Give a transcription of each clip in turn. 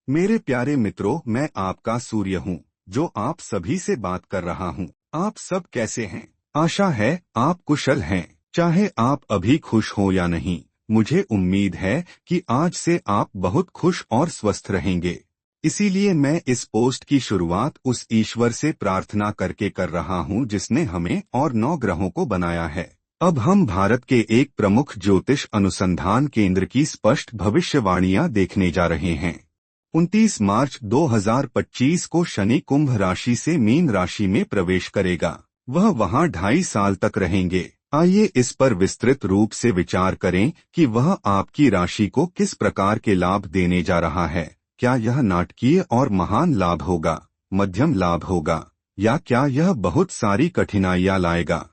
मेरे प्यारे मित्रों, मैं आपका सूर्य हूँ जो आप सभी से बात कर रहा हूँ। आप सब कैसे हैं? आशा है आप कुशल हैं। चाहे आप अभी खुश हो या नहीं, मुझे उम्मीद है कि आज से आप बहुत खुश और स्वस्थ रहेंगे। इसीलिए मैं इस पोस्ट की शुरुआत उस ईश्वर से प्रार्थना करके कर रहा हूँ जिसने हमें और 9 ग्रहों को बनाया है। अब हम भारत के एक प्रमुख ज्योतिष अनुसंधान केंद्र की स्पष्ट भविष्यवाणियां देखने जा रहे हैं। 29 मार्च 2025 को शनि कुंभ राशि से मीन राशि में प्रवेश करेगा। वह वहां 2.5 साल तक रहेंगे। आइए इस पर विस्तृत रूप से विचार करें कि वह आपकी राशि को किस प्रकार के लाभ देने जा रहा है। क्या यह नाटकीय और महान लाभ होगा, मध्यम लाभ होगा, या क्या यह बहुत सारी कठिनाइयां लाएगा?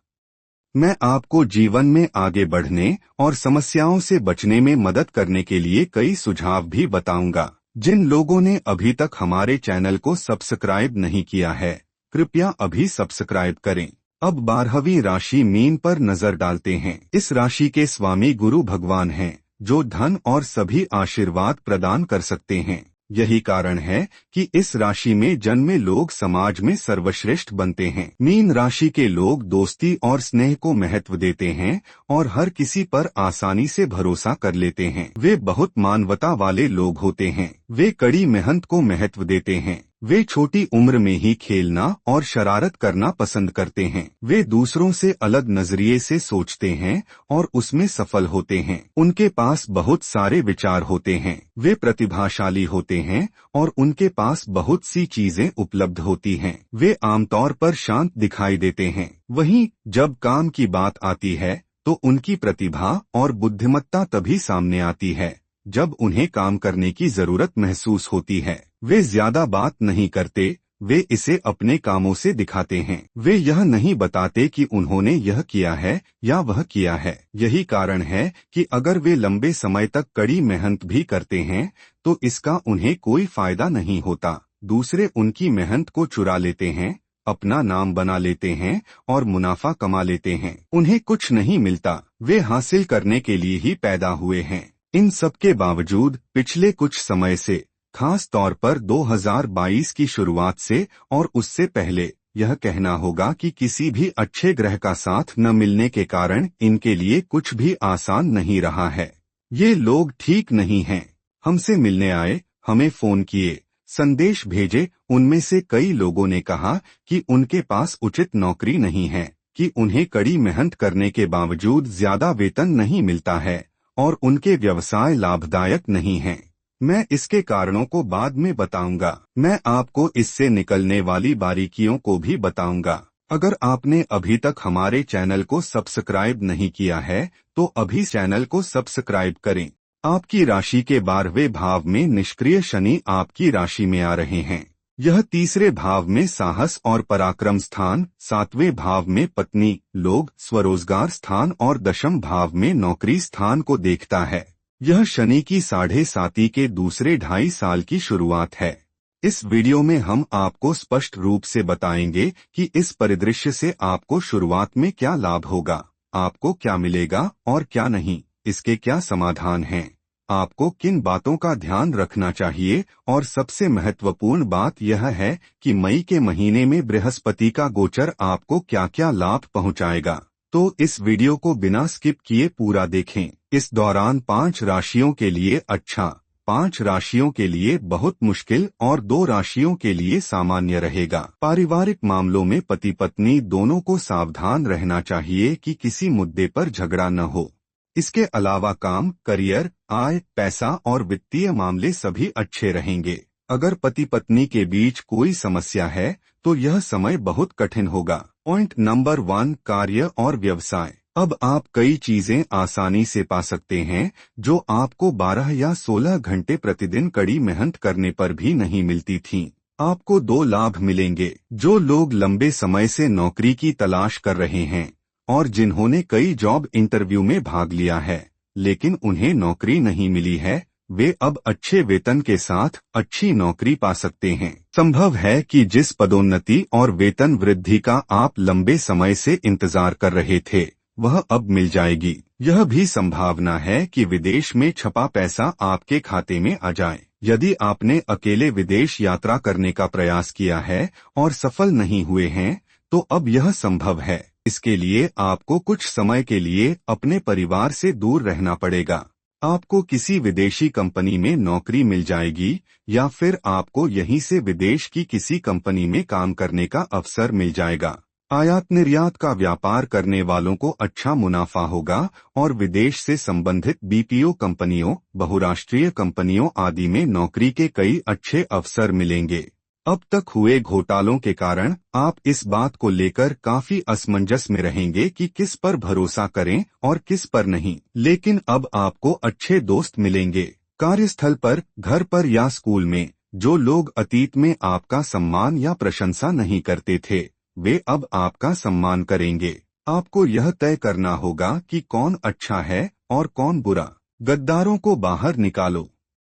मैं आपको जीवन में आगे बढ़ने और समस्याओं से बचने में मदद करने के लिए कई सुझाव भी बताऊंगा। जिन लोगों ने अभी तक हमारे चैनल को सब्सक्राइब नहीं किया है, कृपया अभी सब्सक्राइब करें। अब 12वीं राशि मीन पर नजर डालते हैं। इस राशि के स्वामी गुरु भगवान हैं, जो धन और सभी आशीर्वाद प्रदान कर सकते हैं। यही कारण है कि इस राशि में जन्मे लोग समाज में सर्वश्रेष्ठ बनते हैं। मीन राशि के लोग दोस्ती और स्नेह को महत्व देते हैं और हर किसी पर आसानी से भरोसा कर लेते हैं। वे बहुत मानवता वाले लोग होते हैं। वे कड़ी मेहनत को महत्व देते हैं। वे छोटी उम्र में ही खेलना और शरारत करना पसंद करते हैं। वे दूसरों से अलग नजरिए से सोचते हैं और उसमें सफल होते हैं। उनके पास बहुत सारे विचार होते हैं। वे प्रतिभाशाली होते हैं और उनके पास बहुत सी चीजें उपलब्ध होती हैं। वे आमतौर पर शांत दिखाई देते हैं। वहीं जब काम की बात आती है तो उनकी प्रतिभा और बुद्धिमत्ता तभी सामने आती है जब उन्हें काम करने की जरूरत महसूस होती है। वे ज्यादा बात नहीं करते, वे इसे अपने कामों से दिखाते हैं। वे यह नहीं बताते कि उन्होंने यह किया है या वह किया है। यही कारण है कि अगर वे लंबे समय तक कड़ी मेहनत भी करते हैं तो इसका उन्हें कोई फायदा नहीं होता। दूसरे उनकी मेहनत को चुरा लेते हैं, अपना नाम बना लेते हैं और मुनाफा कमा लेते हैं। उन्हें कुछ नहीं मिलता, वे हासिल करने के लिए ही पैदा हुए हैं। इन सब के बावजूद पिछले कुछ समय से, खास तौर पर 2022 की शुरुआत से और उससे पहले, यह कहना होगा कि किसी भी अच्छे ग्रह का साथ न मिलने के कारण इनके लिए कुछ भी आसान नहीं रहा है। ये लोग ठीक नहीं हैं। हमसे मिलने आए, हमें फोन किए, संदेश भेजे। उनमें से कई लोगों ने कहा कि उनके पास उचित नौकरी नहीं है, कि उन्हें कड़ी मेहनत करने के बावजूद ज्यादा वेतन नहीं मिलता है और उनके व्यवसाय लाभदायक नहीं हैं। मैं इसके कारणों को बाद में बताऊंगा। मैं आपको इससे निकलने वाली बारीकियों को भी बताऊंगा। अगर आपने अभी तक हमारे चैनल को सब्सक्राइब नहीं किया है तो अभी चैनल को सब्सक्राइब करें। आपकी राशि के 12वें भाव में निष्क्रिय शनि आपकी राशि में आ रहे हैं। यह तीसरे भाव में साहस और पराक्रम स्थान, 7वें भाव में पत्नी, लोग, स्वरोजगार स्थान और 10म भाव में नौकरी स्थान को देखता है। यह शनि की 7.5 के दूसरे 2.5 साल की शुरुआत है। इस वीडियो में हम आपको स्पष्ट रूप से बताएंगे कि इस परिदृश्य से आपको शुरुआत में क्या लाभ होगा, आपको क्या मिलेगा और क्या नहीं, इसके क्या समाधान हैं, आपको किन बातों का ध्यान रखना चाहिए और सबसे महत्वपूर्ण बात यह है कि मई के महीने में बृहस्पति का गोचर आपको क्या क्या लाभ पहुंचाएगा। तो इस वीडियो को बिना स्किप किए पूरा देखें। इस दौरान 5 राशियों के लिए अच्छा, 5 राशियों के लिए बहुत मुश्किल और 2 राशियों के लिए सामान्य रहेगा। पारिवारिक मामलों में पति पत्नी दोनों को सावधान रहना चाहिए कि किसी मुद्दे पर झगड़ा न हो। इसके अलावा काम, करियर, आय, पैसा और वित्तीय मामले सभी अच्छे रहेंगे। अगर पति पत्नी के बीच कोई समस्या है तो यह समय बहुत कठिन होगा। पॉइंट नंबर 1, कार्य और व्यवसाय। अब आप कई चीजें आसानी से पा सकते हैं जो आपको 12 या 16 घंटे प्रतिदिन कड़ी मेहनत करने पर भी नहीं मिलती थीं। आपको 2 लाभ मिलेंगे। जो लोग लंबे समय से नौकरी की तलाश कर रहे हैं और जिन्होंने कई जॉब इंटरव्यू में भाग लिया है लेकिन उन्हें नौकरी नहीं मिली है, वे अब अच्छे वेतन के साथ अच्छी नौकरी पा सकते हैं। संभव है कि जिस पदोन्नति और वेतन वृद्धि का आप लंबे समय से इंतजार कर रहे थे वह अब मिल जाएगी। यह भी संभावना है कि विदेश में छपा पैसा आपके खाते में आ जाए। यदि आपने अकेले विदेश यात्रा करने का प्रयास किया है और सफल नहीं हुए हैं, तो अब यह संभव है। इसके लिए आपको कुछ समय के लिए अपने परिवार से दूर रहना पड़ेगा। आपको किसी विदेशी कंपनी में नौकरी मिल जाएगी या फिर आपको यहीं से विदेश की किसी कंपनी में काम करने का अवसर मिल जाएगा। आयात निर्यात का व्यापार करने वालों को अच्छा मुनाफा होगा और विदेश से संबंधित बीपीओ कंपनियों, बहुराष्ट्रीय कंपनियों आदि में नौकरी के कई अच्छे अवसर मिलेंगे। अब तक हुए घोटालों के कारण आप इस बात को लेकर काफी असमंजस में रहेंगे कि किस पर भरोसा करें और किस पर नहीं, लेकिन अब आपको अच्छे दोस्त मिलेंगे। कार्यस्थल पर, घर पर या स्कूल में जो लोग अतीत में आपका सम्मान या प्रशंसा नहीं करते थे, वे अब आपका सम्मान करेंगे। आपको यह तय करना होगा कि कौन अच्छा है और कौन बुरा। गद्दारों को बाहर निकालो।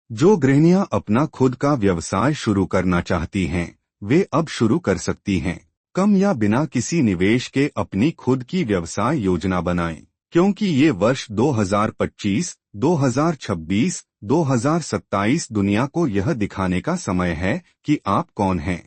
जो गृहिणियां अपना खुद का व्यवसाय शुरू करना चाहती हैं, वे अब शुरू कर सकती हैं। कम या बिना किसी निवेश के अपनी खुद की व्यवसाय योजना बनाएं, क्योंकि ये वर्ष 2025, 2026, 2027 दुनिया को यह दिखाने का समय है कि आप कौन हैं।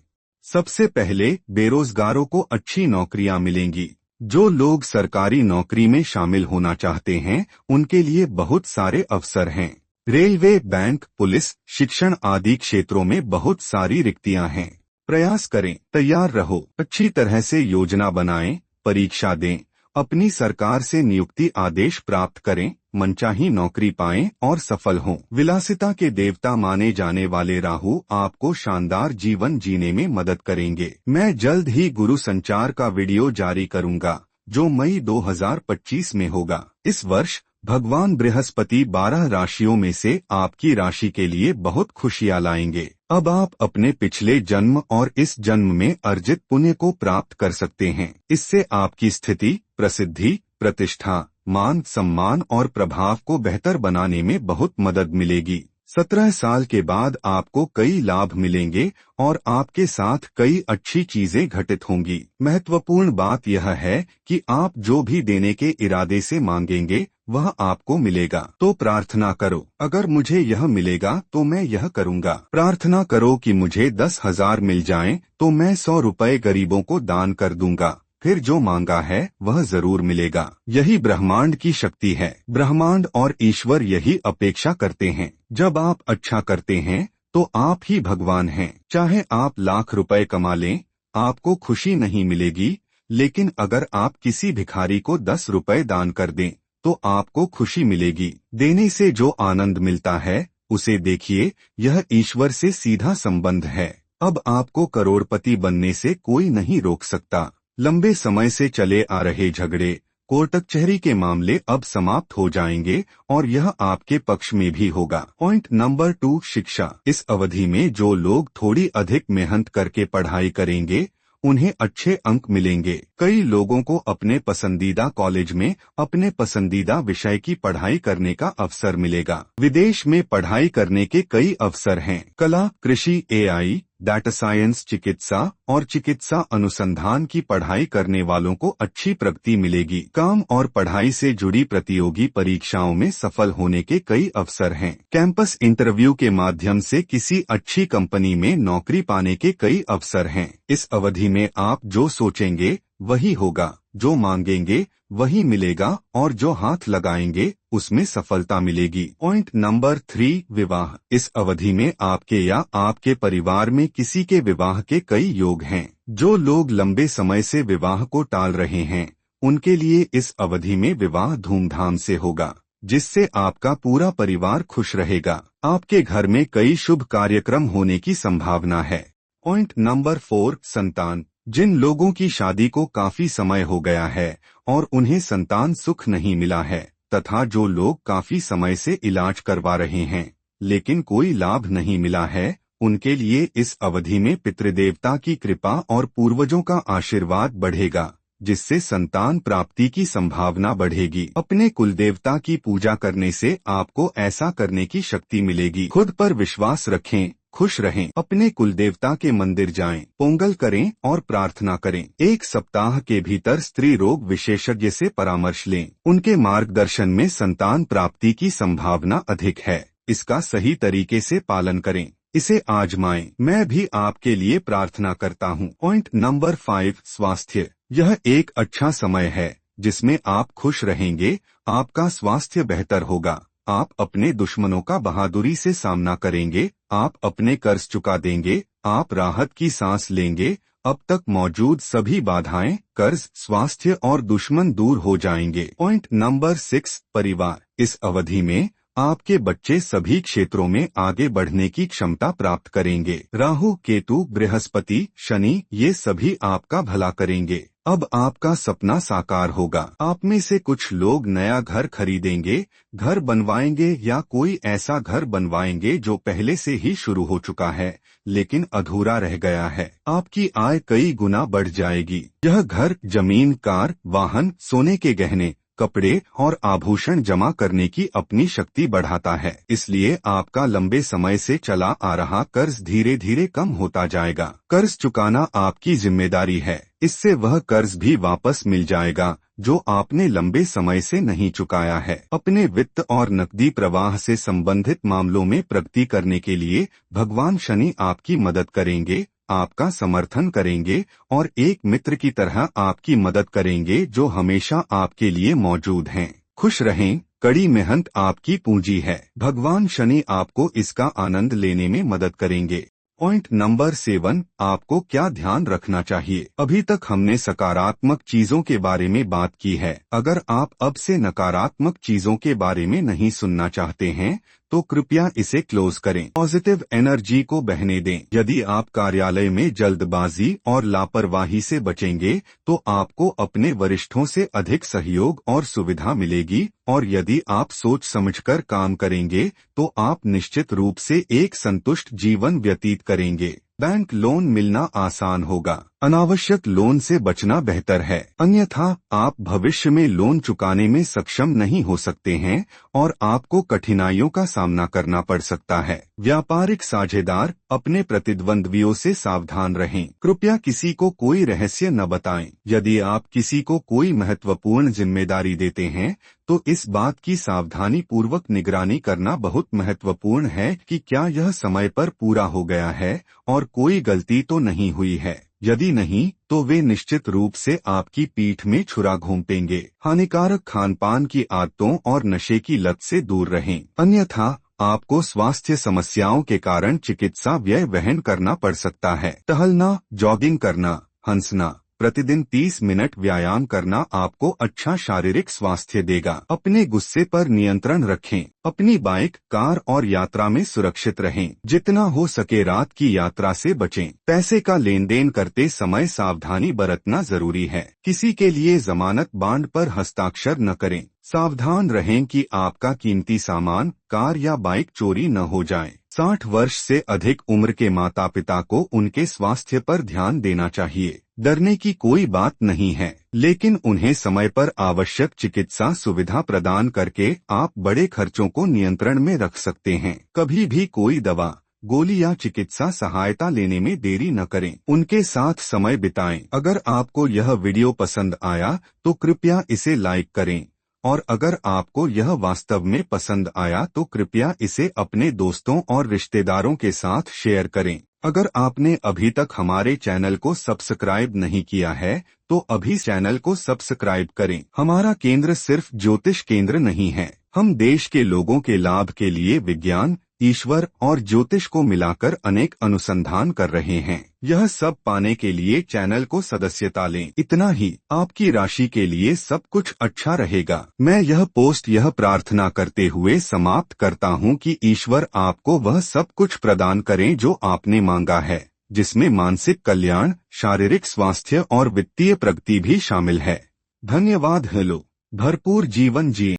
सबसे पहले बेरोजगारों को अच्छी नौकरियां मिलेंगी। जो लोग सरकारी नौकरी में शामिल होना चाहते हैं, उनके लिए बहुत सारे अवसर हैं। रेलवे, बैंक, पुलिस, शिक्षण आदि क्षेत्रों में बहुत सारी रिक्तियां हैं। प्रयास करें, तैयार रहो, अच्छी तरह से योजना बनाएं, परीक्षा दें, अपनी सरकार से नियुक्ति आदेश प्राप्त करें, मनचाही नौकरी पाएं और सफल हों। विलासिता के देवता माने जाने वाले राहु आपको शानदार जीवन जीने में मदद करेंगे। मैं जल्द ही गुरु संचार का वीडियो जारी करूंगा, जो मई 2025 में होगा। इस वर्ष भगवान बृहस्पति 12 राशियों में से आपकी राशि के लिए बहुत खुशियां लाएंगे। अब आप अपने पिछले जन्म और इस जन्म में अर्जित पुण्य को प्राप्त कर सकते हैं। इससे आपकी स्थिति, प्रसिद्धि, प्रतिष्ठा, मान सम्मान और प्रभाव को बेहतर बनाने में बहुत मदद मिलेगी। 17 साल के बाद आपको कई लाभ मिलेंगे और आपके साथ कई अच्छी चीजें घटित होंगी। महत्वपूर्ण बात यह है कि आप जो भी देने के इरादे से मांगेंगे, वह आपको मिलेगा। तो प्रार्थना करो, अगर मुझे यह मिलेगा तो मैं यह करूंगा। प्रार्थना करो कि मुझे 10,000 मिल जाएं, तो मैं 100 रुपए गरीबों को दान कर दूंगा। फिर जो मांगा है वह जरूर मिलेगा। यही ब्रह्मांड की शक्ति है। ब्रह्मांड और ईश्वर यही अपेक्षा करते हैं। जब आप अच्छा करते हैं तो आप ही भगवान हैं। चाहे आप लाख रुपए कमा लें, आपको खुशी नहीं मिलेगी, लेकिन अगर आप किसी भिखारी को 10 रुपए दान कर दें तो आपको खुशी मिलेगी। देने से जो आनंद मिलता है, उसे देखिए, यह ईश्वर से सीधा संबंध है। अब आपको करोड़पति बनने से कोई नहीं रोक सकता। लंबे समय से चले आ रहे झगड़े, कोर्ट कचहरी के मामले अब समाप्त हो जाएंगे और यह आपके पक्ष में भी होगा। पॉइंट नंबर 2, शिक्षा। इस अवधि में जो लोग थोड़ी अधिक मेहनत करके पढ़ाई करेंगे, उन्हें अच्छे अंक मिलेंगे। कई लोगों को अपने पसंदीदा कॉलेज में अपने पसंदीदा विषय की पढ़ाई करने का अवसर मिलेगा। विदेश में पढ़ाई करने के कई अवसर हैं। कला, कृषि, एआई, डाटा साइंस, चिकित्सा और चिकित्सा अनुसंधान की पढ़ाई करने वालों को अच्छी प्रगति मिलेगी। काम और पढ़ाई से जुड़ी प्रतियोगी परीक्षाओं में सफल होने के कई अवसर हैं। कैंपस इंटरव्यू के माध्यम से किसी अच्छी कंपनी में नौकरी पाने के कई अवसर हैं। इस अवधि में आप जो सोचेंगे वही होगा, जो मांगेंगे वही मिलेगा और जो हाथ लगाएंगे उसमें सफलता मिलेगी। पॉइंट नंबर 3, विवाह। इस अवधि में आपके या आपके परिवार में किसी के विवाह के कई योग हैं। जो लोग लंबे समय से विवाह को टाल रहे हैं, उनके लिए इस अवधि में विवाह धूमधाम से होगा, जिससे आपका पूरा परिवार खुश रहेगा। आपके घर में कई शुभ कार्यक्रम होने की संभावना है। पॉइंट नंबर 4, संतान। जिन लोगों की शादी को काफी समय हो गया है और उन्हें संतान सुख नहीं मिला है, तथा जो लोग काफी समय से इलाज करवा रहे हैं लेकिन कोई लाभ नहीं मिला है, उनके लिए इस अवधि में पितृदेवता की कृपा और पूर्वजों का आशीर्वाद बढ़ेगा, जिससे संतान प्राप्ति की संभावना बढ़ेगी। अपने कुलदेवता की पूजा करने से आपको ऐसा करने की शक्ति मिलेगी। खुद पर विश्वास रखें, खुश रहें। अपने कुलदेवता के मंदिर जाएं, पोंगल करें और प्रार्थना करें। एक सप्ताह के भीतर स्त्री रोग विशेषज्ञ से परामर्श लें। उनके मार्गदर्शन में संतान प्राप्ति की संभावना अधिक है। इसका सही तरीके से पालन करें। इसे आजमाएं। मैं भी आपके लिए प्रार्थना करता हूँ। पॉइंट नंबर 5, स्वास्थ्य। यह एक अच्छा समय है जिसमें आप खुश रहेंगे। आपका स्वास्थ्य बेहतर होगा। आप अपने दुश्मनों का बहादुरी से सामना करेंगे। आप अपने कर्ज चुका देंगे। आप राहत की सांस लेंगे। अब तक मौजूद सभी बाधाएं, कर्ज, स्वास्थ्य और दुश्मन दूर हो जाएंगे। पॉइंट नंबर 6, परिवार। इस अवधि में आपके बच्चे सभी क्षेत्रों में आगे बढ़ने की क्षमता प्राप्त करेंगे। राहु, केतु, बृहस्पति, शनि ये सभी आपका भला करेंगे। अब आपका सपना साकार होगा। आप में से कुछ लोग नया घर खरीदेंगे, घर बनवाएंगे या कोई ऐसा घर बनवाएंगे जो पहले से ही शुरू हो चुका है लेकिन अधूरा रह गया है। आपकी आय कई गुना बढ़ जाएगी। यह घर, जमीन, कार, वाहन, सोने के गहने, कपड़े और आभूषण जमा करने की अपनी शक्ति बढ़ाता है। इसलिए आपका लंबे समय से चला आ रहा कर्ज धीरे धीरे कम होता जाएगा। कर्ज चुकाना आपकी जिम्मेदारी है। इससे वह कर्ज भी वापस मिल जाएगा जो आपने लंबे समय से नहीं चुकाया है। अपने वित्त और नकदी प्रवाह से संबंधित मामलों में प्रगति करने के लिए भगवान शनि आपकी मदद करेंगे, आपका समर्थन करेंगे और एक मित्र की तरह आपकी मदद करेंगे जो हमेशा आपके लिए मौजूद हैं। खुश रहें। कड़ी मेहनत आपकी पूंजी है। भगवान शनि आपको इसका आनंद लेने में मदद करेंगे। पॉइंट नंबर 7, आपको क्या ध्यान रखना चाहिए। अभी तक हमने सकारात्मक चीजों के बारे में बात की है। अगर आप अब से नकारात्मक चीजों के बारे में नहीं सुनना चाहते हैं तो कृपया इसे क्लोज करें। पॉजिटिव एनर्जी को बहने दें। यदि आप कार्यालय में जल्दबाजी और लापरवाही से बचेंगे तो आपको अपने वरिष्ठों से अधिक सहयोग और सुविधा मिलेगी और यदि आप सोच समझकर काम करेंगे तो आप निश्चित रूप से एक संतुष्ट जीवन व्यतीत करेंगे। बैंक लोन मिलना आसान होगा। अनावश्यक लोन से बचना बेहतर है, अन्यथा आप भविष्य में लोन चुकाने में सक्षम नहीं हो सकते हैं और आपको कठिनाइयों का सामना करना पड़ सकता है। व्यापारिक साझेदार, अपने प्रतिद्वंद्वियों से सावधान रहें। कृपया किसी को कोई रहस्य न बताएं। यदि आप किसी को कोई महत्वपूर्ण जिम्मेदारी देते हैं तो इस बात की सावधानी पूर्वक निगरानी करना बहुत महत्वपूर्ण है कि क्या यह समय पर पूरा हो गया है और कोई गलती तो नहीं हुई है। यदि नहीं तो वे निश्चित रूप से आपकी पीठ में छुरा घोंपेंगे। हानिकारक खानपान की आदतों और नशे की लत से दूर रहें, अन्यथा आपको स्वास्थ्य समस्याओं के कारण चिकित्सा व्यय वहन करना पड़ सकता है। टहलना, जॉगिंग करना, हंसना, प्रतिदिन 30 मिनट व्यायाम करना आपको अच्छा शारीरिक स्वास्थ्य देगा। अपने गुस्से पर नियंत्रण रखें। अपनी बाइक, कार और यात्रा में सुरक्षित रहें। जितना हो सके रात की यात्रा से बचें। पैसे का लेन देन करते समय सावधानी बरतना जरूरी है। किसी के लिए जमानत बांड पर हस्ताक्षर न करें। सावधान रहें कि आपका कीमती सामान, कार या बाइक चोरी न हो जाए। 60 वर्ष से अधिक उम्र के माता पिता को उनके स्वास्थ्य पर ध्यान देना चाहिए। डरने की कोई बात नहीं है, लेकिन उन्हें समय पर आवश्यक चिकित्सा सुविधा प्रदान करके आप बड़े खर्चों को नियंत्रण में रख सकते हैं। कभी भी कोई दवा, गोली या चिकित्सा सहायता लेने में देरी न करें। उनके साथ समय बिताएं। अगर आपको यह वीडियो पसंद आया तो कृपया इसे लाइक करें और अगर आपको यह वास्तव में पसंद आया तो कृपया इसे अपने दोस्तों और रिश्तेदारों के साथ शेयर करें। अगर आपने अभी तक हमारे चैनल को सब्सक्राइब नहीं किया है तो अभी चैनल को सब्सक्राइब करें। हमारा केंद्र सिर्फ ज्योतिष केंद्र नहीं है। हम देश के लोगों के लाभ के लिए विज्ञान, ईश्वर और ज्योतिष को मिलाकर अनेक अनुसंधान कर रहे हैं। यह सब पाने के लिए चैनल को सदस्यता लें। इतना ही, आपकी राशि के लिए सब कुछ अच्छा रहेगा। मैं यह पोस्ट यह प्रार्थना करते हुए समाप्त करता हूँ कि ईश्वर आपको वह सब कुछ प्रदान करें जो आपने मांगा है, जिसमें मानसिक कल्याण, शारीरिक स्वास्थ्य और वित्तीय प्रगति भी शामिल है। धन्यवाद। हेलो, भरपूर जीवन जिए।